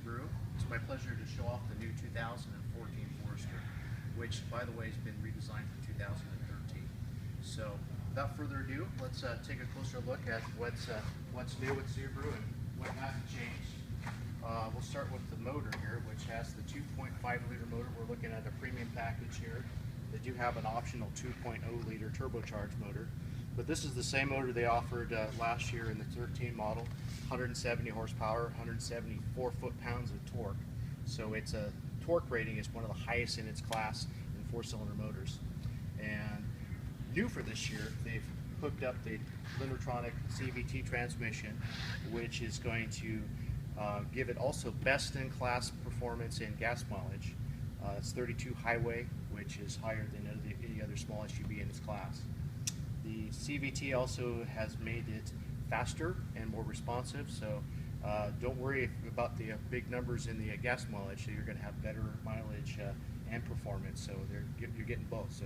Subaru. It's my pleasure to show off the new 2014 Forester, which, by the way, has been redesigned for 2013. So, without further ado, let's take a closer look at what's new with Subaru and what hasn't changed. We'll start with the motor here, which has the 2.5 liter motor. We're looking at a premium package here. They do have an optional 2.0 liter turbocharged motor, but this is the same motor they offered last year in the 13 model. 170 horsepower, 174 foot-pounds of torque. So its torque rating is one of the highest in its class in four-cylinder motors. And new for this year, they've hooked up the Linetronic CVT transmission, which is going to give it also best-in-class performance in gas mileage. It's 32 highway, which is higher than any other small SUV in its class. The CVT also has made it faster and more responsive, so don't worry about the big numbers in the gas mileage. So you're going to have better mileage and performance, so you're getting both, so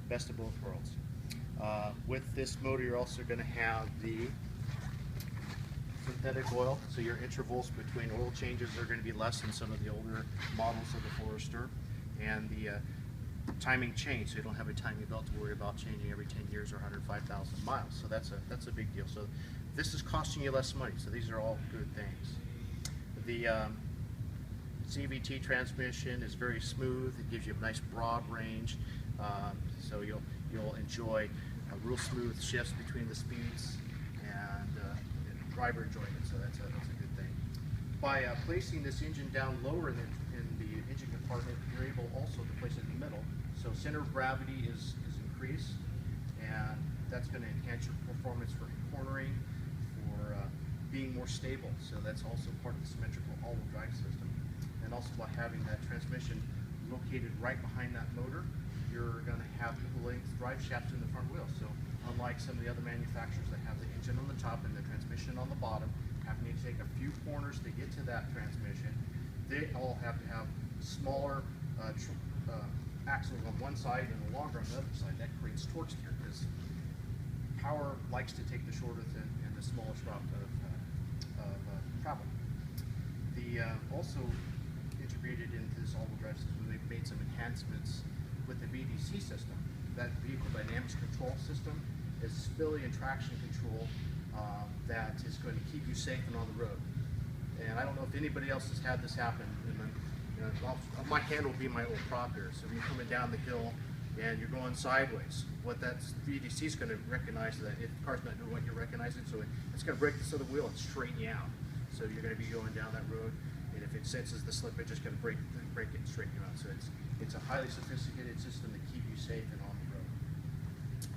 best of both worlds. With this motor, you're also going to have the synthetic oil, so your intervals between oil changes are going to be less than some of the older models of the Forester, and the timing chain, so you don't have a timing belt to worry about changing every 10 years or 105,000 miles. So that's a big deal. So this is costing you less money. So these are all good things. The CVT transmission is very smooth. It gives you a nice broad range, so you'll enjoy real smooth shifts between the speeds and driver enjoyment. So that's a good thing. By placing this engine down lower in the engine compartment, you're able also to place it in the middle. So center of gravity is increased, and that's going to enhance your performance for cornering, for being more stable. So that's also part of the symmetrical all-wheel drive system. And also by having that transmission located right behind that motor, you're going to have equal-length drive shafts in the front wheel. So unlike some of the other manufacturers that have the engine on the top and the transmission on the bottom, having to take a few corners to get to that transmission, they all have to have smaller axles on one side and longer on the other side. That creates torque steer because power likes to take the shortest and the smallest route of travel. Also integrated into this all-wheel drive system, they've made some enhancements with the VDC system. That vehicle dynamics control system is stability and traction control that is going to keep you safe and on the road. And I don't know if anybody else has had this happen. And then, my hand will be my old prop here. So when you're coming down the hill and you're going sideways, what that VDC is going to recognize that if the car's not doing what you're recognizing, so it's going to break this other wheel and straighten you out. So you're going to be going down that road, and if it senses the slip, it's just going to break it and straighten you out. So it's a highly sophisticated system to keep you safe and on the road.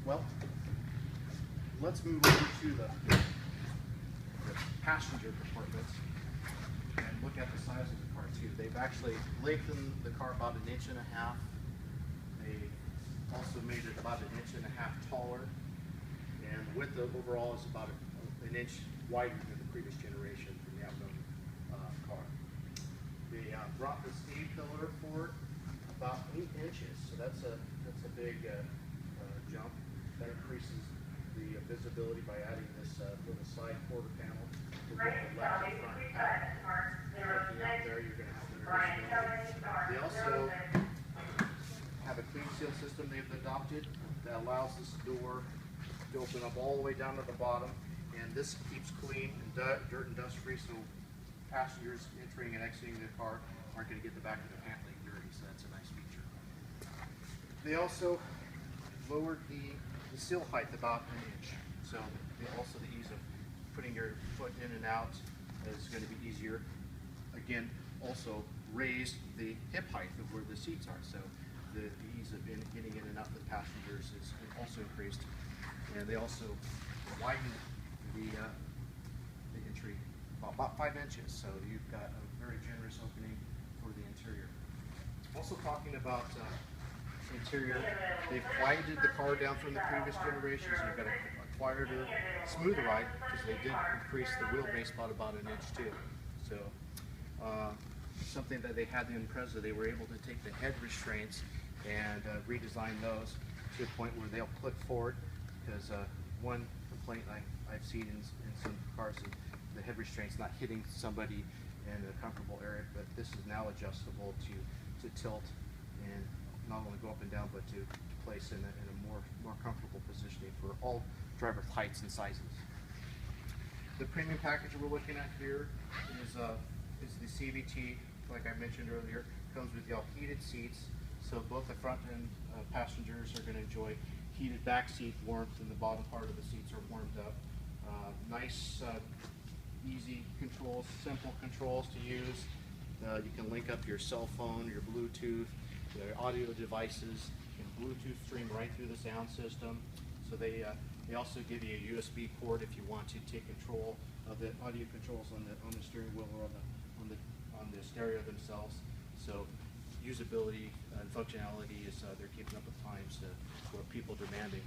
Well, let's move over to the passenger compartments and look at the size of the car too. They've actually lengthened the car about 1.5 inches. They also made it about 1.5 inches taller, and the width overall is about an inch wider than the previous generation from the outgoing car. They brought the steam pillar forward about 8 inches, so that's a big jump. That increases the visibility by adding this little side quarter panel to both the left and front panel. Looking out there, you're going to have better visibility. They also have a clean seal system they've adopted that allows this door to open up all the way down to the bottom, and this keeps clean and dirt and dust free, so passengers entering and exiting the car aren't going to get the back of the pant leg dirty, so that's a nice feature. They also lowered the seal height about 1 inch, so also the ease of putting your foot in and out is going to be easier. Again, also raised the hip height of where the seats are, so the ease of getting in and out with passengers is also increased. And they also widened the entry about 5 inches, so you've got a very generous opening for the interior. Also talking about interior, they've quieted the car down from the previous generation, so you've got a quieter, smoother ride, because they did increase the wheelbase about 1 inch too. So something that they had in Impreza, they were able to take the head restraints and redesign those to a point where they'll click forward, because one complaint I've seen in some cars is the head restraints not hitting somebody and a comfortable area, but this is now adjustable to tilt and not only go up and down, but to place in a more comfortable positioning for all driver heights and sizes. The premium package we're looking at here is the CVT, like I mentioned earlier. Comes with the all heated seats, so both the front and passengers are going to enjoy heated back seat warmth, and the bottom part of the seats are warmed up. Nice, easy controls, simple controls to use. You can link up your cell phone, your Bluetooth, your audio devices, and Bluetooth stream right through the sound system. So they also give you a USB port if you want to take control of the audio controls on the steering wheel or on the stereo themselves. So usability and functionality is they're keeping up with times what people demanding.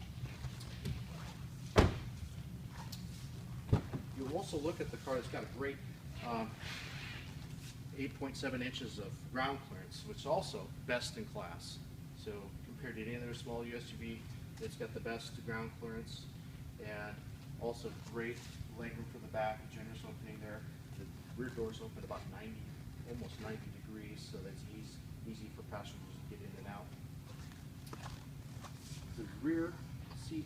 You'll also look at the car. It's got a great 8.7 inches of ground clearance, which is also best in class. So compared to any other small SUV, it's got the best ground clearance, and also great legroom for the back, a generous opening there. The rear doors open about almost 90 degrees, so that's easy for passengers to get in and out. The rear seat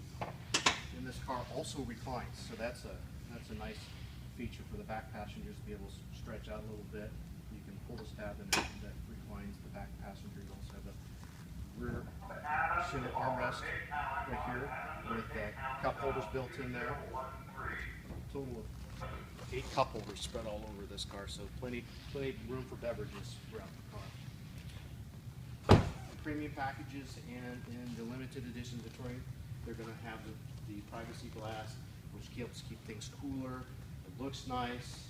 in this car also reclines, so that's a nice feature for the back passengers to be able to stretch out a little bit. You can pull this tab and that reclines the back passenger. You also have a rear center armrest right here with cup holders built in there. Total of 8 cup holders spread all over this car, so plenty room for beverages throughout the car. Premium packages and in the limited edition Detroit, they're going to have the privacy glass, which helps keep things cooler. It looks nice.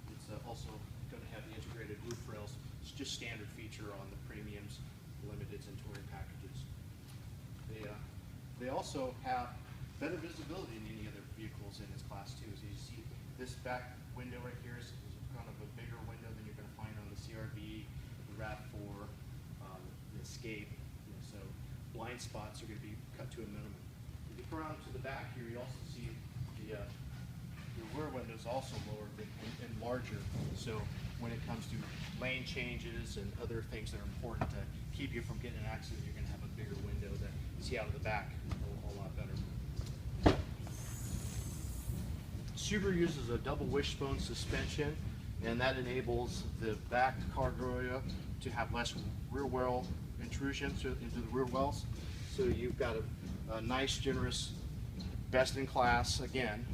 It's also going to have the integrated roof rails. It's just standard feature on the premiums, limiteds, and touring packages. They also have better visibility than any other vehicles in this class too. So you see this back window right here is kind of a bigger window than you're going to find on the CRV, the RAV4, the Escape. So blind spots are going to be cut to a minimum. If you come around to the back here, you also see the rear window is also lower and larger. So when it comes to lane changes and other things that are important to keep you from getting an accident, you're going to have a bigger window to see out of the back a lot better. Subaru uses a double wishbone suspension, and that enables the back cargo area to have less rear well intrusion into the rear wells. So you've got a nice, generous, best-in-class, again,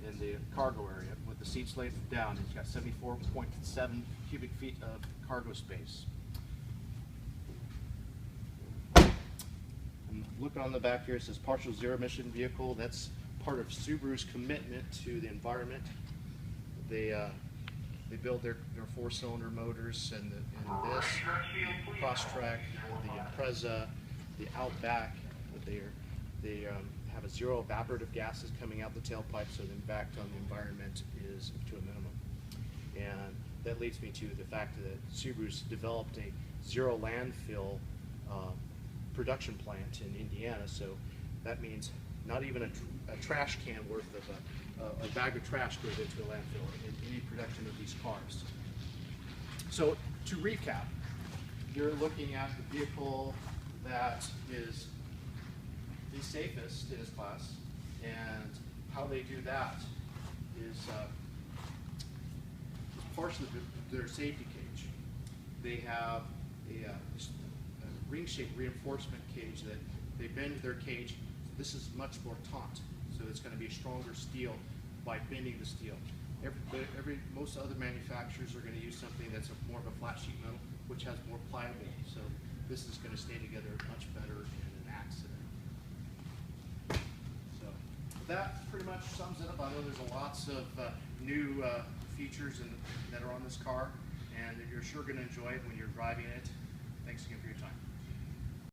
in the cargo area with the seats laid down. It's got 74.7 cubic feet of cargo space. And look on the back here, it says partial zero emission vehicle. That's part of Subaru's commitment to the environment. They build their 4-cylinder motors and this, the Crosstrek, the Impreza, the Outback. They have a zero evaporative gases coming out the tailpipe, so the impact on the environment is to a minimum. And that leads me to the fact that Subaru's developed a zero landfill production plant in Indiana. So that means not even a trash can worth of a bag of trash goes into a landfill in any production of these cars. So to recap, you're looking at the vehicle that is the safest in its class, and how they do that is partially their safety cage. They have a ring-shaped reinforcement cage that they bend their cage. This is much more taut, so it's going to be a stronger steel by bending the steel. Most other manufacturers are going to use something that's more of a flat sheet metal, which has more pliable. So this is going to stay together much better in an accident. So that pretty much sums it up. I know there's lots of new features that are on this car, and you're sure going to enjoy it when you're driving it. Thanks again for your time.